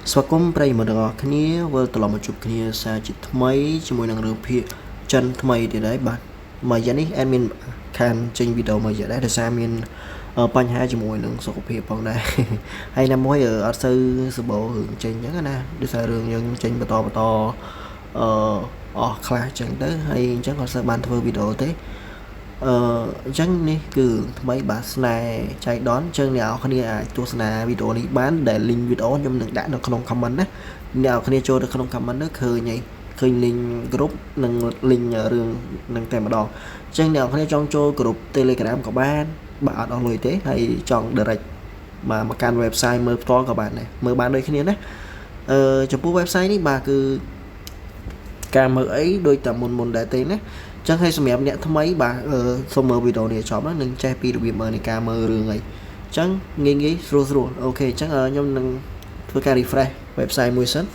สวัสดีครับប្រិយមិត្តទាំងអស់គ្នាវិលត្រឡប់មកជួបគ្នាសារជាថ្មីជាមួយនឹងរឿងភាគចិនថ្មីទៀតហើយបាទមួយរយៈនេះ admin ខានចេញវីដេអូមួយរយៈដែរដោយសារមានបញ្ហាជាមួយនឹងសុខភាពផងដែរហើយណាមួយអត់សូវសម្បូររឿងចេញអញ្ចឹងណាដោយសាររឿងយើងចេញបន្តអអស់ខ្លះអញ្ចឹងទៅហើយអញ្ចឹងក៏សូវបានធ្វើវីដេអូទេអញ្ចឹងនេះគឺថ្មីបាទស្នេហ៍ចៃដន្យអញ្ចឹងអ្នកនរគ្នាអាចទស្សនាវីដេអូនេះបានដែល link វីដេអូខ្ញុំនឹងដាក់នៅក្នុង comment ណាអ្នកនរគ្នាចូលទៅក្នុង comment នោះឃើញ link group និង link រឿងនឹងតែម្ដងអញ្ចឹងអ្នកនរគ្នាចង់ចូល group Telegram ក៏បានបើអត់អស់លុយទេហើយចង់ direct មកកាន់ website មើលផ្ទាល់ក៏បានដែរមើលបានដូចគ្នាណាចំពោះ website នេះបាទគឺការមើលអីដូចតែមុនដែរទេណាចឹងហើយសម្រាប់អ្នកថ្មីបាទសូមមើលវីដេអូនេះចប់ហើយនឹងចេះពីរបៀបមើលនៃការមើលរឿងអីចឹងងាយស្រួលអូខេចឹងខ្ញុំនឹងធ្វើការ refresh website មួយសិន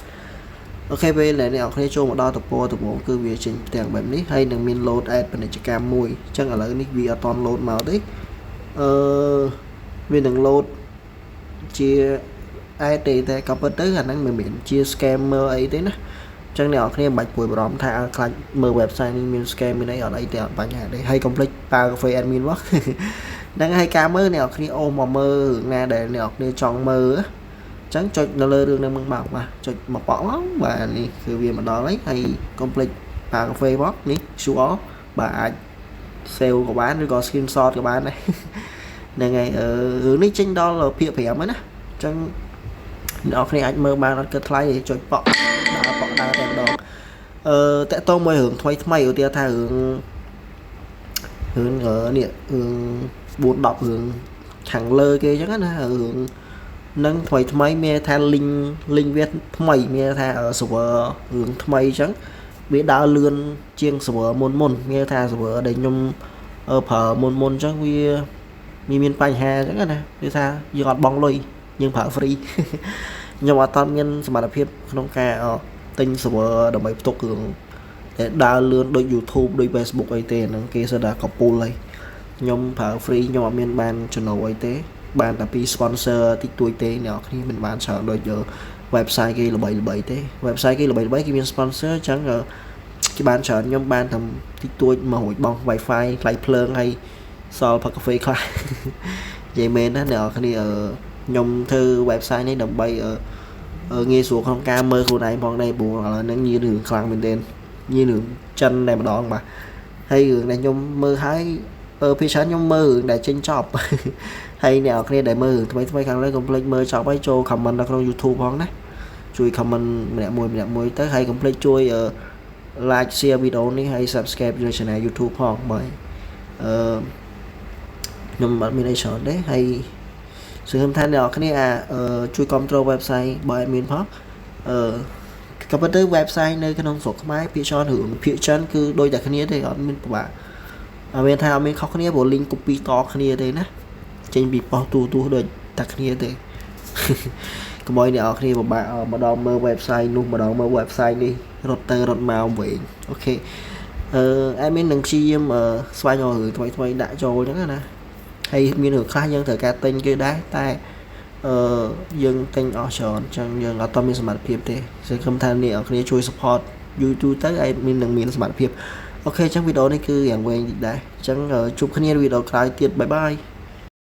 អូខេពេលដែលអ្នកនរគ្នាចូលមកដល់ទំព័រដំបូងគឺវាចេញផ្ទាំងបែបនេះហើយនឹងមាន load ad ពាណិជ្ជកម្មមួយចឹងឥឡូវនេះវាអត់តន់ load មកទេវានឹង load ជា ad ទេតែក៏ពិតទៅអាហ្នឹងមិនមែនជា scammer អីទេណាចឹងអ្នកនរគ្នាមិនបាច់ព្រួយបារម្ភថាខ្លាចមើល website នេះមាន scam មានអីអត់អីទេអត់បញ្ហាទេហើយកុំភ្លេចប៉ា cafe admin មកហ្នឹងហើយការមើលអ្នកនរគ្នាអូមកមើលណាដែលអ្នកនរគ្នាចង់មើលចឹងចុចនៅលើរឿងហ្នឹងមកបាទចុចមកប៉ក់មកបាទនេះគឺវាមកដល់ហើយហើយកុំភ្លេចប៉ា cafe មកនេះ QR បាទអាច save ក៏បានឬក៏ screenshot ក៏បានដែរហ្នឹងហើយរឿងនេះចេញដល់ភាគ5ហើយណាចឹងអ្នកនរគ្នាអាចមើលបានអត់គិតថ្លៃទេចុចប៉ក់ដើរតែម្ដងតកតងមួយរឿងថ្មីឧទាហរណ៍ថារឿងនេះរឿង4 10រឿងខាងលើគេអញ្ចឹងណារឿងនឹងថ្មីមានថា link វាថ្មីមានថា server រឿងថ្មីអញ្ចឹងវាដើរលឿនជាង server មុនមានថា server ដែលខ្ញុំប្រើមុនអញ្ចឹងវាមានបញ្ហាអញ្ចឹងណាគឺថាយើងអត់បង់លុយយើងប្រើ free ខ្ញុំអត់តមានសមត្ថភាពក្នុងការទិញ server ដើម្បីផ្ទុករឿងដែលដើរលឿនដូច YouTube ដូច Facebook អីទេហ្នឹងគេសិតតែកពូលហើយខ្ញុំប្រើ free ខ្ញុំអត់មានបានចំណូលអីទេបានតែពី sponsor តិចតួចទេអ្នកនរគ្នាមិនបានច្រើនដូច website គេល្បីទេ website គេល្បីគេមាន sponsor អញ្ចឹងគេបានច្រើនខ្ញុំបានតែតិចតួចមករួចបង់ wifi ថ្លៃភ្លើងហើយសល់ផឹកកាហ្វេខ្លះនិយាយមែនណាអ្នកនរគ្នាខ្ញុំធ្វើ website នេះដើម្បីងាយស្រួលក្នុងការមើលខ្លួនឯងផងដែរព្រោះឥឡូវហ្នឹងញៀនរឿងខ្លាំងមែនទែនញៀនរឿងចិនតែម្ដងបាទហើយរឿងដែលខ្ញុំមើលហើយភាគច្រើនខ្ញុំមើលរឿងដែលចេញចប់ហើយអ្នកនរគ្នាដែលមើលរឿងថ្មីខាងលើកុំភ្លេចមើលចប់ហើយចូល comment នៅក្នុង YouTube ផងណាជួយ comment ម្នាក់មួយទៅហើយកុំភ្លេចជួយ like share វីដេអូនេះហើយ subscribe ចូល channel YouTube ផងបើខ្ញុំអត់មានអីច្រើនទេហើយសង្ឃឹមថាអ្នកនរគ្នាជួយគ្រប់គ្រង website បើមានផងក៏ប៉ុន្តែ website នៅក្នុងស្រុកខ្មែរភាគច្រើនរឿងភាគច្រើនគឺដូចតែគ្នាទេអត់មានពិបាកអត់មានថាអត់មានខុសគ្នាព្រោះ link copy តគ្នាទេណាចេញពីប៉ុស្តិ៍ទូដូចតែគ្នាទេកុំឲ្យអ្នកនរគ្នាពិបាកម្ដងមើល website នោះម្ដងមើល website នេះរត់ទៅរត់មកវិញអូខេadmin នឹងព្យាយាមស្វែងរករឿងថ្មីដាក់ចូលអញ្ចឹងណាហើយមានរឿងខ្លះយើងត្រូវការទិញគេដែរតែយើងទិញអស់ច្រើនអញ្ចឹងយើងអត់តមានសមត្ថភាពទេសង្ឃឹមថាអ្នកនរគ្នាជួយ support YouTube ទៅឲ្យមានសមត្ថភាពអូខេអញ្ចឹងវីដេអូនេះគឺយ៉ាងវែងតិចដែរអញ្ចឹងជួបគ្នាវីដេអូក្រោយទៀតបាយបាយ